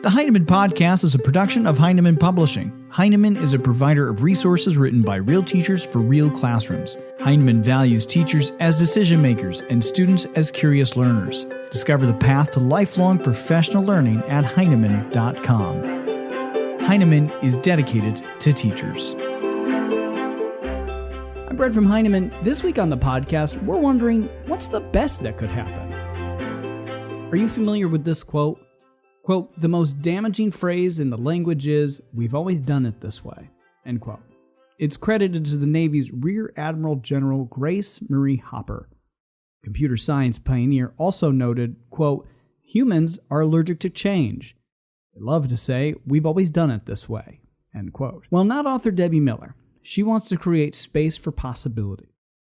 The Heinemann Podcast is a production of Heinemann Publishing. Heinemann is a provider of resources written by real teachers for real classrooms. Heinemann values teachers as decision makers and students as curious learners. Discover the path to lifelong professional learning at Heinemann.com. Heinemann is dedicated to teachers. I'm Brett from Heinemann. This week on the podcast, we're wondering, what's the best that could happen? Are you familiar with this quote? Quote, "The most damaging phrase in the language is, 'We've always done it this way,'" end quote. It's credited to the Navy's Rear Admiral General Grace Marie Hopper. Computer science pioneer also noted, quote, "Humans are allergic to change. They love to say, 'We've always done it this way,'" end quote. Well, not author Debbie Miller. She wants to create space for possibility.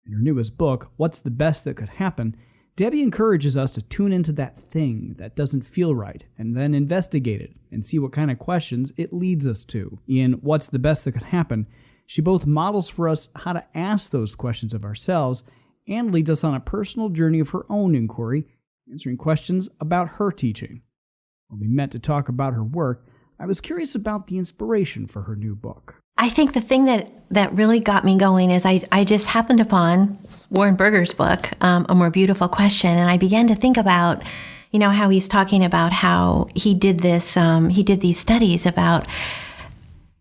In her newest book, What's the Best That Could Happen?, Debbie encourages us to tune into that thing that doesn't feel right and then investigate it and see what kind of questions it leads us to. In What's the Best That Could Happen?, she both models for us how to ask those questions of ourselves and leads us on a personal journey of her own inquiry, answering questions about her teaching. When we met to talk about her work, I was curious about the inspiration for her new book. I think the thing that really got me going is I just happened upon Warren Berger's book, A More Beautiful Question, and I began to think about, how he's talking about how he did this, he did these studies about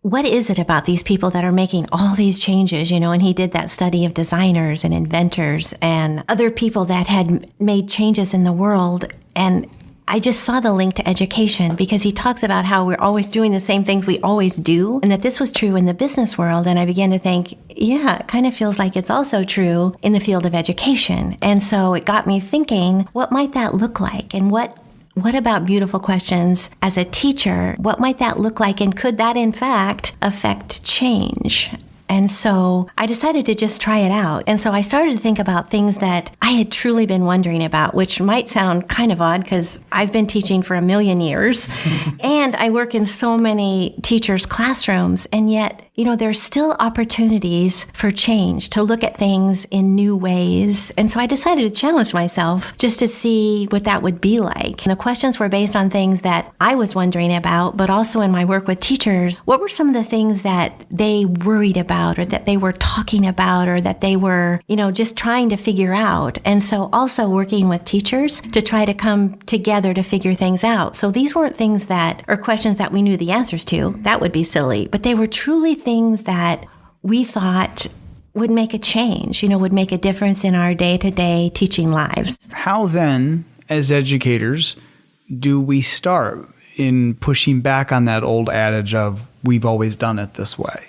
what is it about these people that are making all these changes, and he did that study of designers and inventors and other people that had made changes in the world. And I just saw the link to education because he talks about how we're always doing the same things we always do, and that this was true in the business world. And I began to think, yeah, it kind of feels like it's also true in the field of education. And so it got me thinking, what might that look like? And what about beautiful questions as a teacher? What might that look like? And could that, in fact, affect change? And so I decided to just try it out. And so I started to think about things that I had truly been wondering about, which might sound kind of odd because I've been teaching for 1,000,000 years and I work in so many teachers' classrooms. And yet, there's still opportunities for change, to look at things in new ways. And so I decided to challenge myself just to see what that would be like. And the questions were based on things that I was wondering about, but also in my work with teachers, what were some of the things that they worried about or that they were talking about or that they were, just trying to figure out. And so also working with teachers to try to come together to figure things out. So these weren't things that are questions that we knew the answers to. That would be silly. But they were truly things that we thought would make a change, would make a difference in our day-to-day teaching lives. How then, as educators, do we start in pushing back on that old adage of, "We've always done it this way"?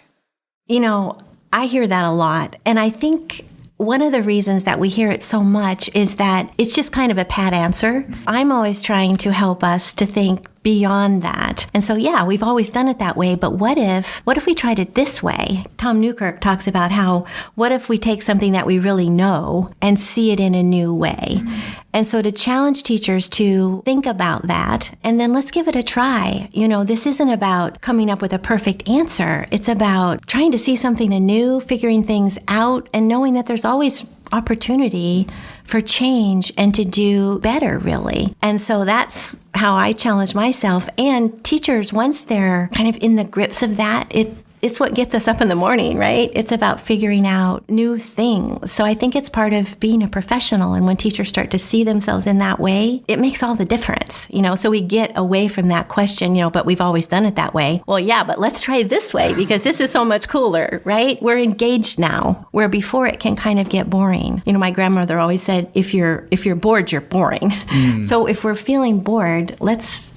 I hear that a lot. And I think one of the reasons that we hear it so much is that it's just kind of a pat answer. I'm always trying to help us to think beyond that. And so, yeah, we've always done it that way, but what if we tried it this way? Tom Newkirk talks about how, what if we take something that we really know and see it in a new way? Mm-hmm. And so to challenge teachers to think about that, and then let's give it a try. This isn't about coming up with a perfect answer. It's about trying to see something anew, figuring things out, and knowing that there's always opportunity for change and to do better, really. And so that's how I challenge myself. And teachers, once they're kind of in the grips of that, it's what gets us up in the morning, right? It's about figuring out new things. So I think it's part of being a professional. And when teachers start to see themselves in that way, it makes all the difference, So we get away from that question, but we've always done it that way. Well, yeah, but let's try it this way because this is so much cooler, right? We're engaged now, where before it can kind of get boring. My grandmother always said, if you're bored, you're boring. Mm. So if we're feeling bored, let's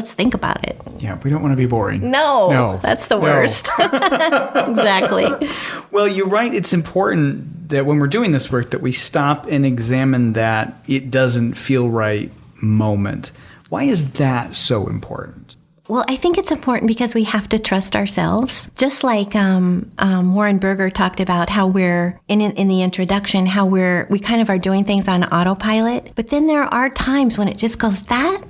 think about it. Yeah, we don't want to be boring. No. That's the worst. Exactly. Well, you're right. It's important that when we're doing this work that we stop and examine that it doesn't feel right moment. Why is that so important? Well, I think it's important because we have to trust ourselves. Just like Warren Berger talked about how we're, in the introduction, how we kind of are doing things on autopilot. But then there are times when it just goes, that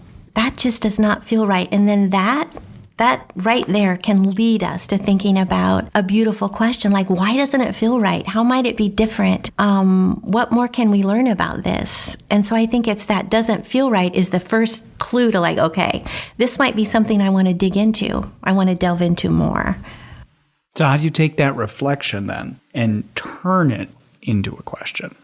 just does not feel right. And then that that right there can lead us to thinking about a beautiful question like, why doesn't it feel right? How might it be different? What more can we learn about this? And so I think it's that doesn't feel right is the first clue to like, okay, this might be something I want to dig into. I want to delve into more. So how do you take that reflection then and turn it into a question?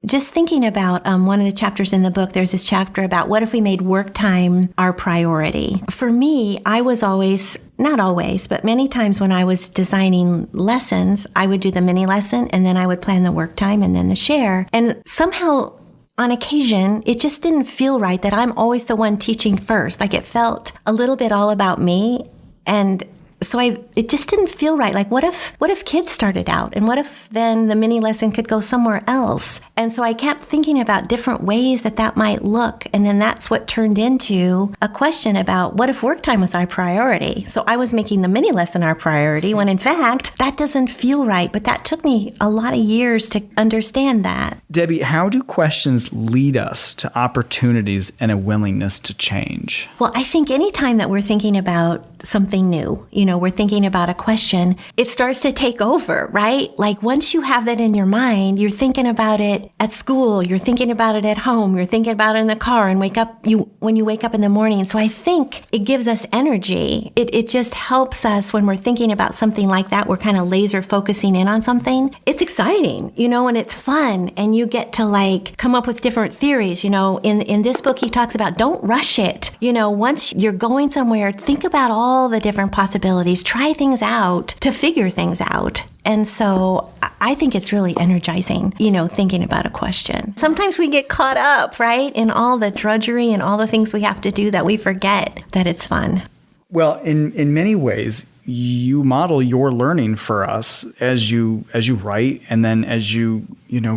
Just thinking about one of the chapters in the book, there's this chapter about what if we made work time our priority? For me, I was always, not always, but many times when I was designing lessons, I would do the mini lesson and then I would plan the work time and then the share. And somehow on occasion, it just didn't feel right that I'm always the one teaching first. Like it felt a little bit all about me. And so it just didn't feel right. Like, what if kids started out? And what if then the mini lesson could go somewhere else? And so I kept thinking about different ways that might look. And then that's what turned into a question about what if work time was our priority? So I was making the mini lesson our priority when in fact, that doesn't feel right. But that took me a lot of years to understand that. Debbie, how do questions lead us to opportunities and a willingness to change? Well, I think anytime that we're thinking about something new, we're thinking about a question, it starts to take over, right? Like once you have that in your mind, you're thinking about it at school, you're thinking about it at home, you're thinking about it in the car and when you wake up in the morning. So I think it gives us energy. It just helps us when we're thinking about something like that. We're kind of laser focusing in on something. It's exciting, and it's fun. And you get to like come up with different theories. In this book, he talks about don't rush it. Once you're going somewhere, think about all the different possibilities, try things out to figure things out. And so I think it's really energizing, thinking about a question. Sometimes we get caught up, right, in all the drudgery and all the things we have to do that we forget that it's fun. Well, in many ways, you model your learning for us as you write and then as you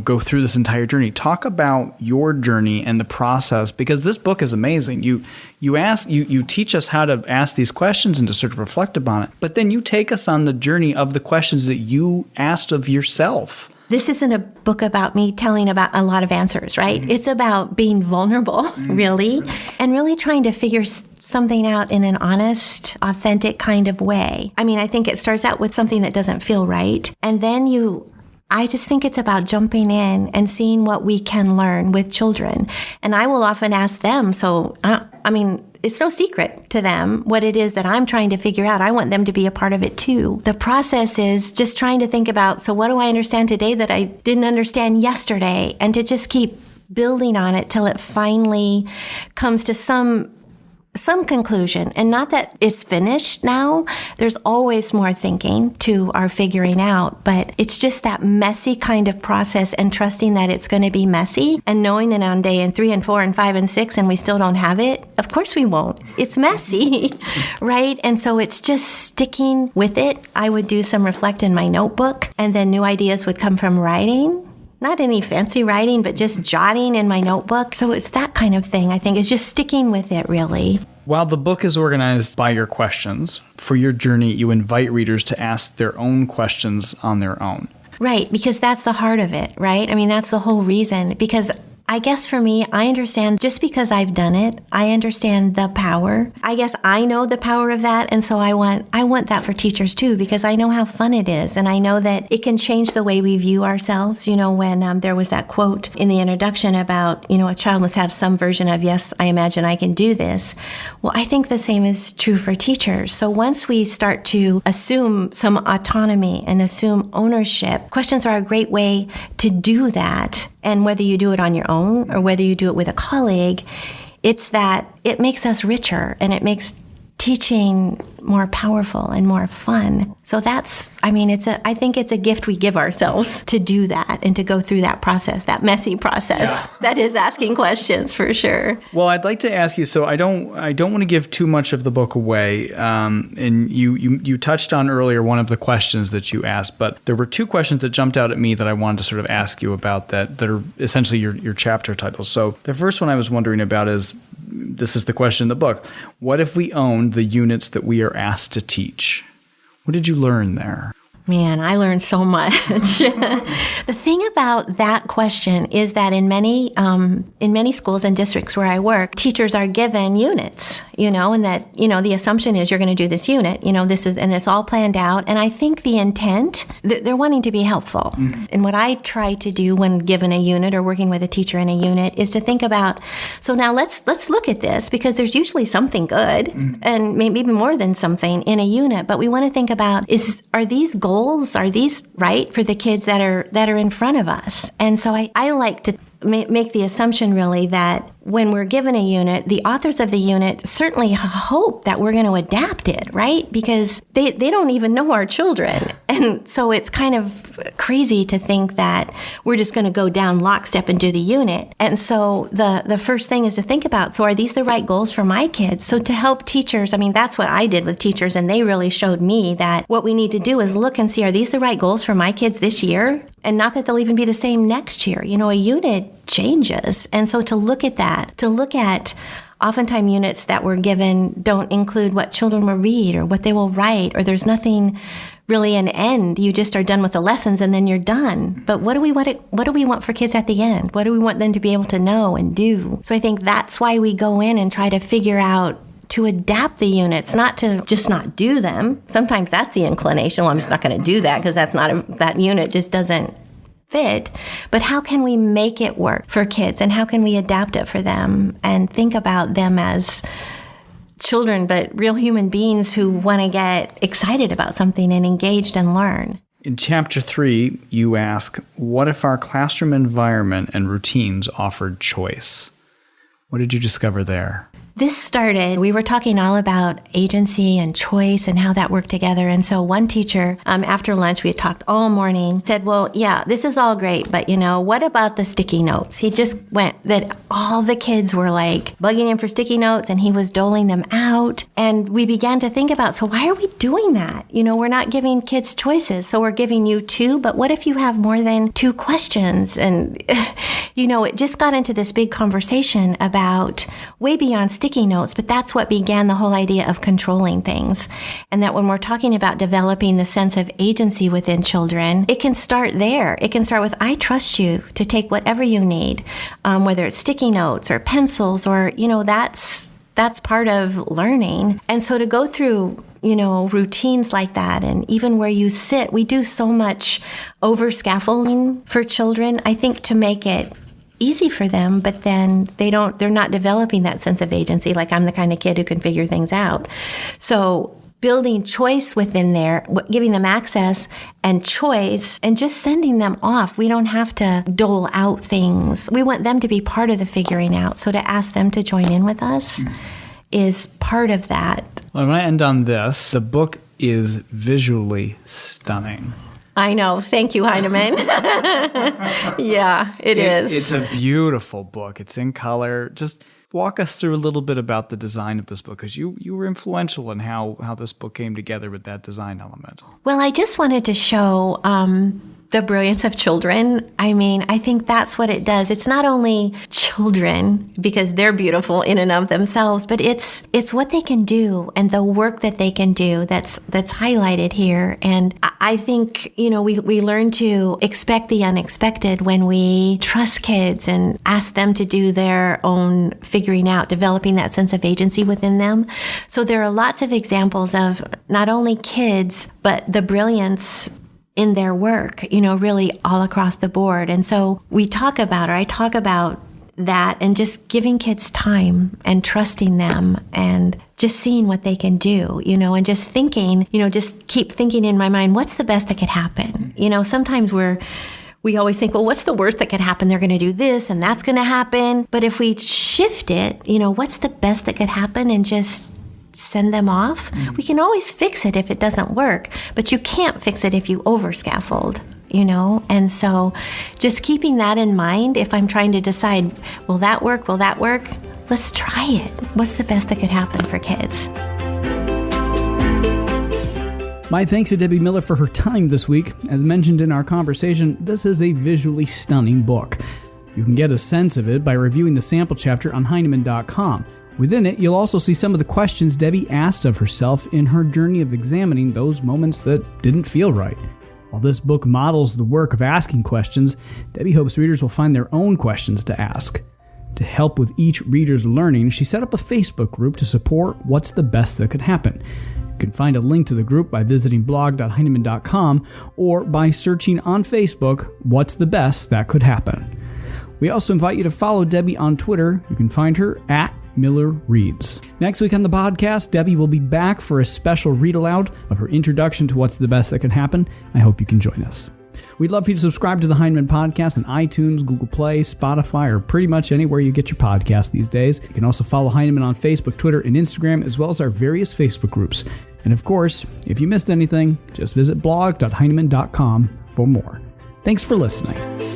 go through this entire journey. Talk about your journey and the process, because this book is amazing. You teach us how to ask these questions and to sort of reflect upon it, but then you take us on the journey of the questions that you asked of yourself. This isn't a book about me telling about a lot of answers, right? Mm-hmm. It's about being vulnerable, really, and really trying to figure something out in an honest, authentic kind of way. I mean, I think it starts out with something that doesn't feel right. And then I just think it's about jumping in and seeing what we can learn with children. And I will often ask them, it's no secret to them what it is that I'm trying to figure out. I want them to be a part of it too. The process is just trying to think about, so what do I understand today that I didn't understand yesterday? And to just keep building on it till it finally comes to some conclusion. And not that it's finished now. There's always more thinking to our figuring out, but it's just that messy kind of process and trusting that it's going to be messy and knowing that on day 3 and 4 and 5 and 6 and we still don't have it. Of course we won't. It's messy, right? And so it's just sticking with it. I would do some reflect in my notebook and then new ideas would come from writing. Not any fancy writing, but just jotting in my notebook. So it's that kind of thing, I think, is just sticking with it, really. While the book is organized by your questions, for your journey, you invite readers to ask their own questions on their own. Right, because that's the heart of it, right? I mean, that's the whole reason. Because I guess for me, I understand just because I've done it, I understand the power. I guess I know the power of that. And so I want that for teachers too, because I know how fun it is. And I know that it can change the way we view ourselves. When there was that quote in the introduction about, a child must have some version of, yes, I imagine I can do this. Well, I think the same is true for teachers. So once we start to assume some autonomy and assume ownership, questions are a great way to do that. And whether you do it on your own or whether you do it with a colleague, it's that it makes us richer and it makes teaching more powerful and more fun. So I think it's a gift we give ourselves to do that and to go through that process, that messy process that is asking questions for sure. Well, I'd like to ask you, so I don't want to give too much of the book away. And you touched on earlier one of the questions that you asked, but there were two questions that jumped out at me that I wanted to sort of ask you about that are essentially your chapter titles. So the first one I was wondering about is, this is the question in the book. What if we owned the units that we are asked to teach? What did you learn there? Man, I learned so much. The thing about that question is that in many schools and districts where I work, teachers are given units, and that, the assumption is you're going to do this unit, and it's all planned out. And I think the intent, they're wanting to be helpful. Mm-hmm. And what I try to do when given a unit or working with a teacher in a unit is to think about, so now let's look at this, because there's usually something good, mm-hmm. and maybe more than something in a unit. But we want to think about, are these goals, are these right for the kids that are in front of us? And so I like to make the assumption really that when we're given a unit, the authors of the unit certainly hope that we're going to adapt it, right? Because they don't even know our children. And so it's kind of crazy to think that we're just going to go down lockstep and do the unit. And so the first thing is to think about, so are these the right goals for my kids? So to help teachers, that's what I did with teachers, and they really showed me that what we need to do is look and see, are these the right goals for my kids this year? And not that they'll even be the same next year. A unit changes. And so to look at that, to look at oftentimes units that were given don't include what children will read or what they will write, or there's nothing really an end. You just are done with the lessons and then you're done. But what do we want for kids at the end? What do we want them to be able to know and do? So I think that's why we go in and try to figure out to adapt the units, not to just not do them. Sometimes that's the inclination. Well, I'm just not going to do that because that unit just doesn't fit. But how can we make it work for kids, and how can we adapt it for them and think about them as children, but real human beings who want to get excited about something and engaged and learn? In Chapter 3, you ask, what if our classroom environment and routines offered choice? What did you discover there? This started, we were talking all about agency and choice and how that worked together. And so one teacher, after lunch, we had talked all morning, said, well, yeah, this is all great, but what about the sticky notes? He just went that all the kids were like bugging him for sticky notes, and he was doling them out. And we began to think about, so why are we doing that? We're not giving kids choices. So we're giving you 2, but what if you have more than 2 questions? And, it just got into this big conversation about way beyond sticky notes, but that's what began the whole idea of controlling things. And that when we're talking about developing the sense of agency within children, it can start there. It can start with, I trust you to take whatever you need, whether it's sticky notes or pencils or, that's part of learning. And so to go through routines like that, and even where you sit, we do so much over scaffolding for children, I think, to make it easy for them, but then they're not developing that sense of agency. Like, I'm the kind of kid who can figure things out. So building choice within there, giving them access and choice, and just sending them off. We don't have to dole out things. We want them to be part of the figuring out. So to ask them to join in with us is part of that. Well, I want to end on this. The book is visually stunning. I know. Thank you, Heinemann. Yeah, it is. It's a beautiful book. It's in color. Just walk us through a little bit about the design of this book, because you were influential in how this book came together with that design element. Well, I just wanted to show the brilliance of children. I think that's what it does. It's not only children, because they're beautiful in and of themselves, but it's what they can do and the work that they can do that's highlighted here. And I think, we learn to expect the unexpected when we trust kids and ask them to do their own figuring out, developing that sense of agency within them. So there are lots of examples of not only kids, but the brilliance in their work, really all across the board. And so I talk about that, and just giving kids time and trusting them and just seeing what they can do, and just thinking, just keep thinking in my mind, what's the best that could happen? Sometimes we always think, well, what's the worst that could happen? They're going to do this and that's going to happen. But if we shift it, what's the best that could happen, and just send them off? We can always fix it if it doesn't work, but you can't fix it if you over scaffold, And so just keeping that in mind, if I'm trying to decide, will that work? Let's try it. What's the best that could happen for kids? My thanks to Debbie Miller for her time this week. As mentioned in our conversation, this is a visually stunning book. You can get a sense of it by reviewing the sample chapter on Heinemann.com. Within it, you'll also see some of the questions Debbie asked of herself in her journey of examining those moments that didn't feel right. While this book models the work of asking questions, Debbie hopes readers will find their own questions to ask. To help with each reader's learning, she set up a Facebook group to support What's the Best That Could Happen. You can find a link to the group by visiting blog.heinemann.com or by searching on Facebook, What's the Best That Could Happen. We also invite you to follow Debbie on Twitter. You can find her at Miller Reads. Next week on the podcast, Debbie will be back for a special read aloud of her introduction to What's the Best That Could Happen. I hope you can join us. We'd love for you to subscribe to the Heinemann Podcast on iTunes, Google Play, Spotify, or pretty much anywhere you get your podcast these days. You can also follow Heinemann on Facebook, Twitter, and Instagram, as well as our various Facebook groups. And of course, if you missed anything, just visit blog.heinemann.com for more. Thanks for listening.